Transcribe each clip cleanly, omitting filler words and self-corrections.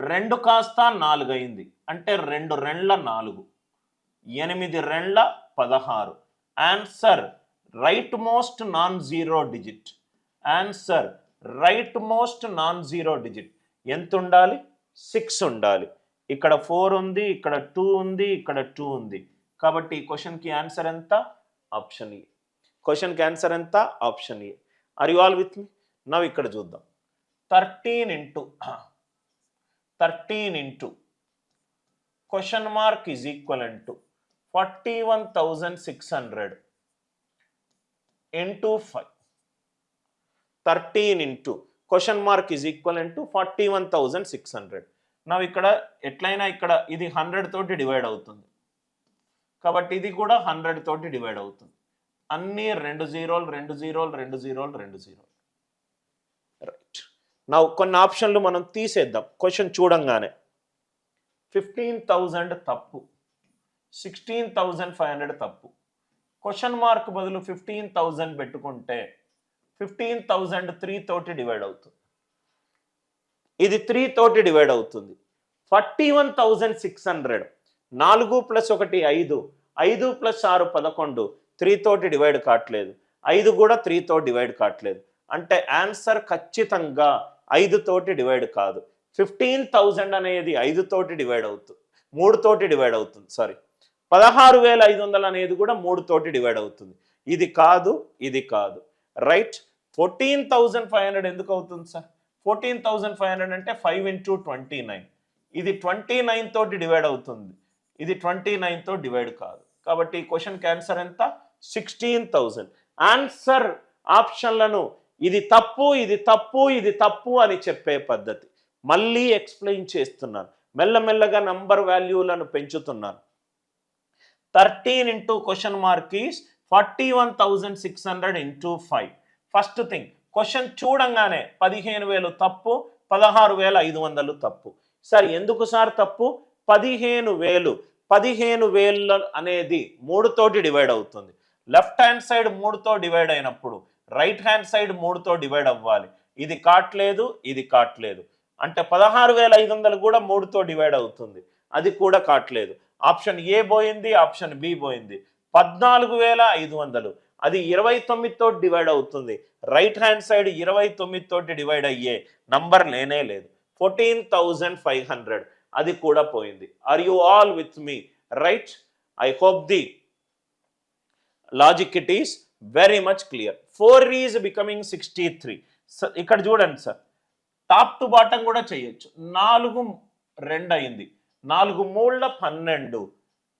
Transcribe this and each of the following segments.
2 కాస్త 4 అయింది అంటే 2 రెండ్ల 4, 8 రెండ్ల 16. Answer right most non zero digit. Answer right most non zero digit ఎంత ఉండాలి? 6 ఉండాలి. ఇక్కడ 4 ఉంది, ఇక్కడ 2 ఉంది, ఇక్కడ 2 ఉంది. కాబట్టి ఈ క్వశ్చన్కి ఆన్సర్ ఎంత? Option A. క్వశ్చన్కి ఆన్సర్ ఎంత? Option A. Are you all with me? Now ఇక్కడ చూద్దాం. 13 into question mark is equivalent to 41,600 into 5. 13 into question mark is equivalent to 41,600. Now ఇక్కడ ఎట్లయినా ఇక్కడ ఇది 100 తోటి డివైడ్ అవుతుంది కాబట్టి ఇది కూడా 100 తోటి డివైడ్ అవుతుంది. అన్ని 2 జీరోలు 2 జీరోలు 2 జీరోలు 2 జీరోలు. రైట్. నవ్ కొన్ని ఆప్షన్లు మనం తీసేద్దాం. క్వశ్చన్ చూడంగానే 15,000 తప్పు, 16,500 తప్పు. క్వశ్చన్ మార్క్ బదులు 15,000 పెట్టుకుంటే 15,000 3 తోటి డివైడ్ అవుతుంది. ఇది 3 తోటి డివైడ్ అవుతుంది. 41,600 4 + 1 5, 5 + 6 11, 3 తోటి డివైడ్ కావట్లేదు. 5 కూడా 3 తో డివైడ్ కావట్లేదు. అంటే ఆన్సర్ ఖచ్చితంగా 5 తోటి డివైడ్ కాదు. 15,000 అనేది 5 తోటి డివైడ్ అవుతుంది, 3 తోటి డివైడ్ అవుతుంది. సారీ, 16,500 అనేది కూడా 3 తోటి డివైడ్ అవుతుంది. ఇది కాదు, ఇది కాదు. రైట్. 14,500 ఎందుకు అవుతుంది సార్? 14,500 అంటే 5 into 29. ఇది 29 తోటి డివైడ్ అవుతుంది, ఇది 29 తో డివైడ్ కాదు. కాబట్టి ఈ క్వశ్చన్కి ఆన్సర్ ఎంత? 16,000. ఆన్సర్ ఆప్షన్లను ఇది తప్పు, ఇది తప్పు, ఇది తప్పు అని చెప్పే పద్ధతి. మళ్ళీ ఎక్స్ప్లెయిన్ చేస్తున్నాను, మెల్లమెల్లగా నంబర్ వాల్యూలను పెంచుతున్నాను. 13 into question mark is 41,600 into 5. First thing, question చూడంగానే 15,000 తప్పు, 16,500 తప్పు. సార్ ఎందుకు సార్ తప్పు? 15,000 అనేది 3 తోటి డివైడ్ అవుతుంది. లెఫ్ట్ హ్యాండ్ సైడ్ 3తో డివైడ్ అయినప్పుడు రైట్ హ్యాండ్ సైడ్ 3తో డివైడ్ అవ్వాలి. ఇది కాట్లేదు, ఇది కాట్లేదు. అంటే 16,500 కూడా 3తో డివైడ్ అవుతుంది, అది కూడా కాట్లేదు. ఆప్షన్ ఏ పోయింది, ఆప్షన్ బి పోయింది. 14,500 అది 29 తోటి డివైడ్ అవుతుంది. రైట్ హ్యాండ్ సైడ్ 29 తోటి డివైడ్ అయ్యే నంబర్ లేనే లేదు. 14,500 అది కూడా పోయింది. Are you all with me? Right. I hope the logic it is very much clear. 4 is becoming 63. ఇక్కడ చూడండి సార్, టాప్ టు బాటం కూడా చేయొచ్చు. 4 2 అయింది, 4 3 12,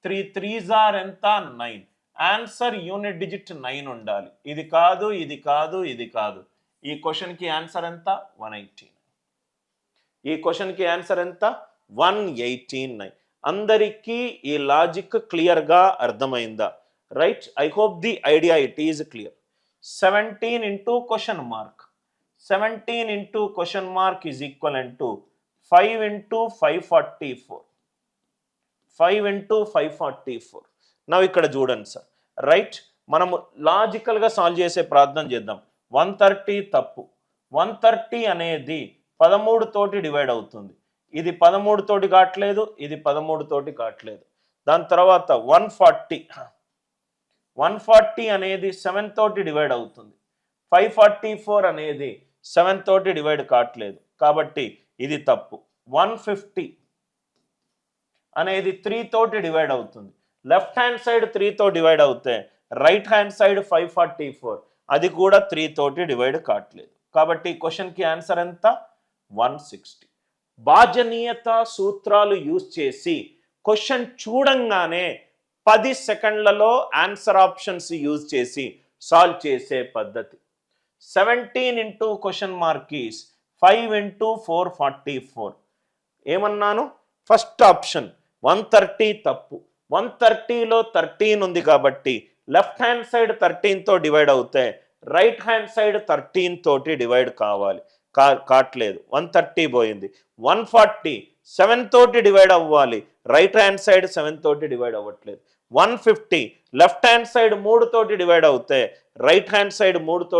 3 3s are ఎంత? 9. ఆన్సర్ యూనిట్ డిజిట్ 9 ఉండాలి. ఇది కాదు, ఇది కాదు, ఇది కాదు. ఈ క్వశ్చన్కి ఆన్సర్ ఎంత? 118. ఈ క్వశ్చన్కి ఆన్సర్ ఎంత? 189. అందరికీ ఈ లాజిక్ క్లియర్గా అర్థమైందా? Right. I hope the idea it is clear. 17 into question mark. 17 into question mark is equivalent to 5 into 544. 5 into 544. Now ఇక్కడ చూడండి సార్. రైట్. మనము లాజికల్గా సాల్వ్ చేసే ప్రయత్నం చేద్దాం. 130 తప్పు. 130 అనేది 13 తోటి డివైడ్ అవుతుంది. ఇది 13 తోటి కావట్లేదు, ఇది 13 తోటి కావట్లేదు. దాని తర్వాత 140 అనేది 7 తోటి డివైడ్ అవుతుంది. 544 అనేది 7 తోటి డివైడ్ కావట్లేదు, కాబట్టి ఇది తప్పు. 150 అనేది 3 తోటి డివైడ్ అవుతుంది. లెఫ్ట్ హ్యాండ్ సైడ్ 3తో డివైడ్ అవుతే రైట్ హ్యాండ్ సైడ్ 544 అది కూడా 3 తోటి డివైడ్ కావట్లేదు. కాబట్టి క్వశ్చన్కి ఆన్సర్ ఎంత? 160. భాజనీయత సూత్రాలు యూజ్ చేసి క్వశ్చన్ చూడంగానే 10 సెకండ్లలో ఆన్సర్ ఆప్షన్స్ యూజ్ చేసి సాల్వ్ చేసే పద్ధతి. 17 into question mark is 5 into 444. ఏమన్నాను? ఫస్ట్ ఆప్షన్ 130 తప్పు. 130లో 13 ఉంది కాబట్టి లెఫ్ట్ హ్యాండ్ సైడ్ 13తో డివైడ్ అవుతే రైట్ హ్యాండ్ సైడ్ 13 తోటి డివైడ్ కావాలి, కావట్లేదు. 130 పోయింది. 140 7 తోటి డివైడ్ అవ్వాలి, రైట్ హ్యాండ్ సైడ్ 7 తోటి డివైడ్ అవ్వట్లేదు. 150 లెఫ్ట్ హ్యాండ్ సైడ్ 3 తోటి డివైడ్ అవుతే రైట్ హ్యాండ్ సైడ్ 3 తో